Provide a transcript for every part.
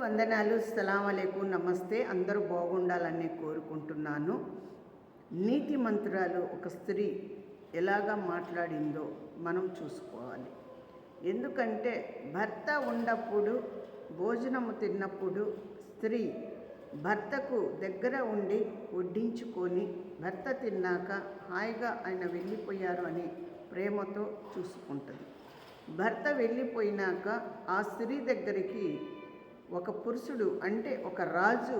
వందనాలు. సలాం అలైకుం, నమస్తే. అందరూ బాగుండాలని కోరుకుంటున్నాను. నీతి మంత్రాలు ఒక స్త్రీ ఎలాగా మాట్లాడిందో మనం చూసుకోవాలి. ఎందుకంటే భర్త ఉన్నప్పుడు, భోజనము తిన్నప్పుడు స్త్రీ భర్తకు దగ్గర ఉండి వడ్డించుకొని, భర్త తిన్నాక హాయిగా ఆయన వెళ్ళిపోయారు అని ప్రేమతో చూసుకుంటుంది. భర్త వెళ్ళిపోయినాక ఆ స్త్రీ దగ్గరికి ఒక పురుషుడు, అంటే ఒక రాజు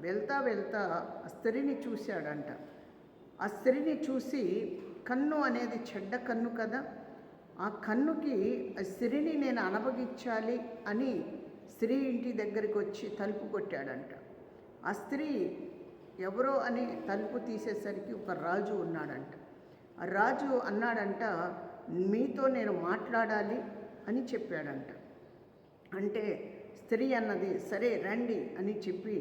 వెళ్తా వెళ్తా ఆ స్త్రీని చూశాడంట. ఆ స్త్రీని చూసి, కన్ను అనేది చెడ్డ కన్ను కదా, ఆ కన్నుకి ఆ స్త్రీని నేను అనబగించాలి అని స్త్రీ ఇంటి దగ్గరికి వచ్చి తలుపు కొట్టాడంట. ఆ స్త్రీ ఎవరో అని తలుపు తీసేసరికి ఒక రాజు ఉన్నాడంట. ఆ రాజు అన్నాడంట, మీతో నేను మాట్లాడాలి అని చెప్పాడంట. అంటే స్త్రీ అన్నది సరే రండి అని చెప్పి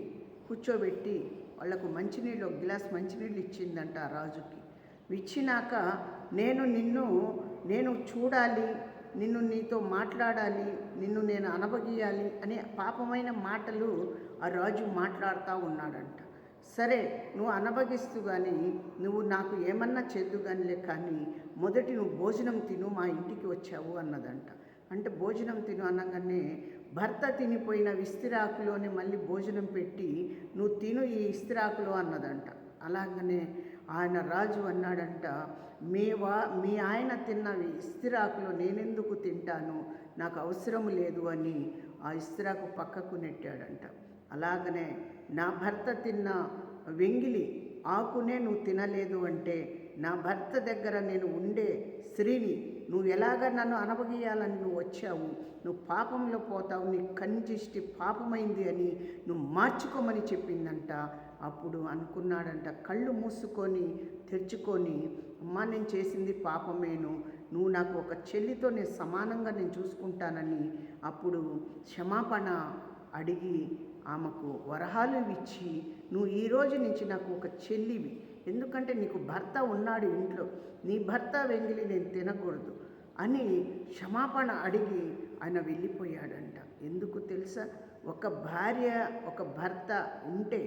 కూర్చోబెట్టి వాళ్లకు మంచినీళ్ళు, ఒక గ్లాస్ మంచినీళ్ళు ఇచ్చిందంట ఆ రాజుకి. ఇచ్చినాక నేను చూడాలి, నీతో మాట్లాడాలి, నేను అనబగియాలి అనే పాపమైన మాటలు ఆ రాజు మాట్లాడుతూ ఉన్నాడంట. సరే నువ్వు అనబగిస్తూ కానీ, నువ్వు నాకు ఏమన్నా చేద్దు కానిలే, కానీ మొదటి నువ్వు భోజనం తిను, మా ఇంటికి వచ్చావు అన్నదంట. అంటే భోజనం తిను అనగానే భర్త తినిపోయిన విస్తరాకులోనే మళ్ళీ భోజనం పెట్టి, నువ్వు తిను ఈ ఇస్తిరాకులో అన్నదంట. అలాగనే ఆయన రాజు అన్నాడంట, మీ ఆయన తిన్న ఇస్తిరాకులో నేనెందుకు తింటాను, నాకు అవసరం లేదు అని ఆ ఇస్తిరాకు పక్కకు నెట్టాడంట. అలాగనే నా భర్త తిన్న వెంగిలి ఆకునే నువ్వు తినలేదు అంటే, నా భర్త దగ్గర నేను ఉండే స్త్రీని నువ్వు ఎలాగ నన్ను అనబగియాలని నువ్వు వచ్చావు, నువ్వు పాపంలో పోతావు, నీ కంజిష్టి పాపమైంది అని నువ్వు మార్చుకోమని చెప్పిందంట. అప్పుడు అనుకున్నాడంట, కళ్ళు మూసుకొని తెరుచుకొని, అమ్మా నేను చేసింది పాపమేను, నువ్వు నాకు ఒక చెల్లితో నేను సమానంగా నేను చూసుకుంటానని అప్పుడు క్షమాపణ అడిగి ఆమెకు వరహాలు ఇచ్చి, నువ్వు ఈ రోజు నుంచి నాకు ఒక చెల్లివి, ఎందుకంటే నీకు భర్త ఉన్నాడు ఇంట్లో, నీ భర్త వెంగిలి నేను తినకూడదు అని క్షమాపణ అడిగి ఆయన వెళ్ళిపోయాడంట. ఎందుకు తెలుసా? ఒక భార్య ఒక భర్త ఉంటే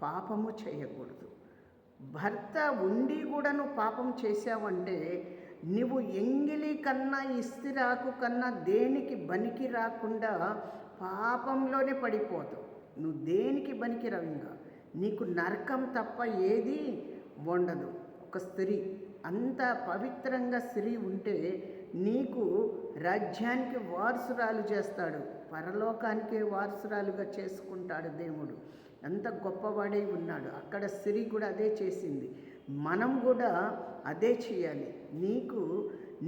పాపము చేయకూడదు. భర్త ఉండి కూడా నువ్వు పాపం చేసావంటే, నువ్వు ఎంగిలి కన్నా ఇస్తిరాకు కన్నా దేనికి బనికి రాకుండా పాపంలోనే పడిపోతావు. నువ్వు దేనికి బనికి రంగా, నీకు నరకం తప్ప ఏది ఉండదు. ఒక స్త్రీ అంత పవిత్రంగా స్త్రీ ఉంటే నీకు రాజ్యానికి వారసురాలు చేస్తాడు, పరలోకానికే వారసురాలుగా చేసుకుంటాడు దేవుడు. ఎంత గొప్పవాడై ఉన్నాడు. అక్కడ స్త్రీ కూడా అదే చేసింది, మనం కూడా అదే చేయాలి.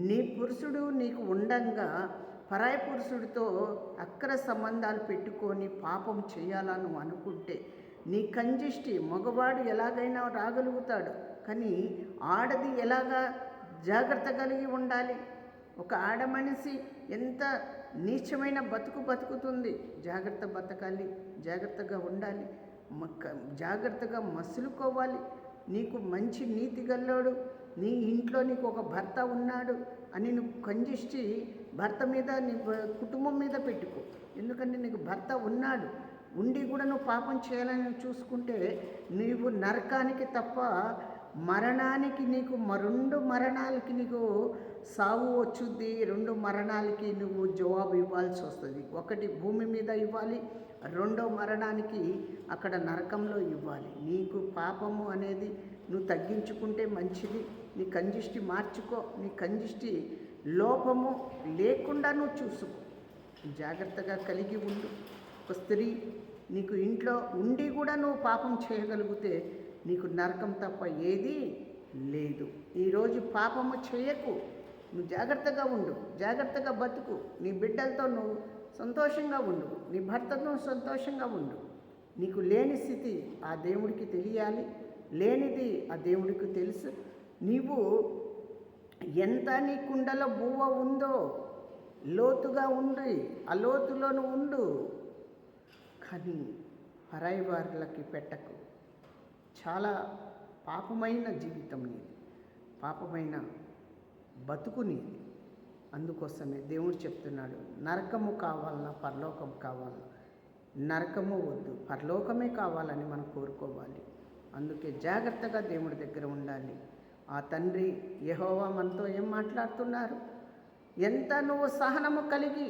నీ పురుషుడు నీకు ఉండంగా పరాయి పురుషుడితో అక్ర సంబంధాలు పెట్టుకొని పాపం చేయాలని నువ్వు అనుకుంటే, నీ కంజిష్టి మగవాడు ఎలాగైనా రాగలుగుతాడు, కానీ ఆడది ఎలాగా జాగ్రత్త కలిగి ఉండాలి. ఒక ఆడ మనిషి ఎంత నీచమైన బతుకుతుంది. జాగ్రత్త బతకాలి, జాగ్రత్తగా ఉండాలి, జాగ్రత్తగా మసులుకోవాలి. నీకు మంచి నీతి గల్లోడు, నీ ఇంట్లో నీకు ఒక భర్త ఉన్నాడు అని నువ్వు కంజిష్టి భర్త మీద, నీ కుటుంబం మీద పెట్టుకో. ఎందుకంటే నీకు భర్త ఉన్నాడు, ఉండి కూడా నువ్వు పాపం చేయాలని చూసుకుంటే నీవు నరకానికి తప్ప మరణానికి, నీకు రెండు మరణాలకి నీకు సావు వచ్చుద్ది. రెండు మరణాలకి నువ్వు జవాబు ఇవ్వాల్సి వస్తుంది. ఒకటి భూమి మీద ఇవ్వాలి, రెండో మరణానికి అక్కడ నరకంలో ఇవ్వాలి. నీకు పాపము అనేది నువ్వు తగ్గించుకుంటే మంచిది. నీ కంజిష్టి మార్చుకో, నీ కంజిష్టి లోపము లేకుండా నువ్వు చూసుకో, జాగ్రత్తగా కలిగి ఉండు. ఒక స్త్రీ నీకు ఇంట్లో ఉండి కూడా నువ్వు పాపం చేయగలిగితే నీకు నరకం తప్ప ఏదీ లేదు. ఈరోజు పాపము చేయకు, నువ్వు జాగ్రత్తగా ఉండు, జాగ్రత్తగా బతుకు. నీ బిడ్డలతో నువ్వు సంతోషంగా ఉండు, నీ భర్తతో సంతోషంగా ఉండు. నీకు లేని స్థితి ఆ దేవుడికి తెలియాలి, లేనిది ఆ దేవుడికి తెలుసు. నీవు ఎంత నీ కుండలో బువ్వ ఉందో లోతుగా ఉంది, ఆ లోతులో నువ్వు ఉండు, కానీ పరాయి వారులకి పెట్టకు. చాలా పాపమైన జీవితం నీది, పాపమైన బతుకు నీది. అందుకోసమే దేవుడు చెప్తున్నాడు, నరకము కావాలన్నా పరలోకం కావాలన్నా నరకము వద్దు, పరలోకమే కావాలని మనం కోరుకోవాలి. అందుకే జాగ్రత్తగా దేవుడి దగ్గర ఉండాలి. ఆ తండ్రి యెహోవా మనతో ఏం మాట్లాడుతున్నారు? ఎంత నువ్వు సహనము కలిగి,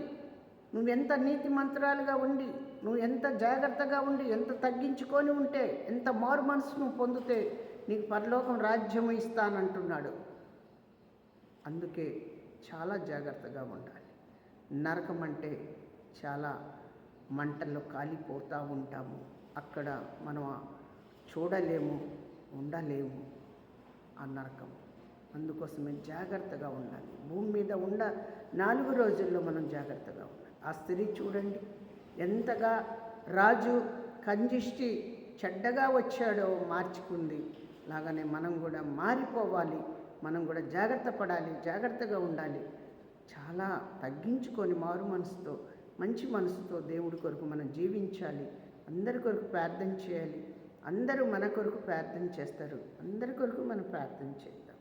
నువ్వెంత నీతి మంత్రాలుగా ఉండి, నువ్వు ఎంత జాగ్రత్తగా ఉండి, ఎంత తగ్గించుకొని ఉంటే, ఎంత మారు మనసు నువ్వు పొందితే నీకు పరలోకం రాజ్యము ఇస్తానంటున్నాడు. అందుకే చాలా జాగ్రత్తగా ఉండాలి. నరకం అంటే చాలా మంటల్లో కాలిపోతూ ఉంటాము. అక్కడ మనం చూడలేము, ఉండలేము ఆ నరకం. అందుకోసమే జాగ్రత్తగా ఉండాలి. భూమి మీద 4 రోజుల్లో మనం జాగ్రత్తగా ఉండాలి. ఆ స్త్రీ చూడండి ఎంతగా రాజు కంజిష్టి చెడ్డగా వచ్చాడో మార్చుకుంది. లాగానే మనం కూడా మారిపోవాలి. మనం కూడా జాగ్రత్త పడాలి, జాగ్రత్తగా ఉండాలి. చాలా తగ్గించుకొని మారు మనసుతో, మంచి మనసుతో దేవుడి కొరకు మనం జీవించాలి. అందరి కొరకు ప్రార్థన చేయాలి. అందరూ మన కొరకు ప్రార్థన చేస్తారు. అందరి కొరకు మనం ప్రార్థన చేద్దాం.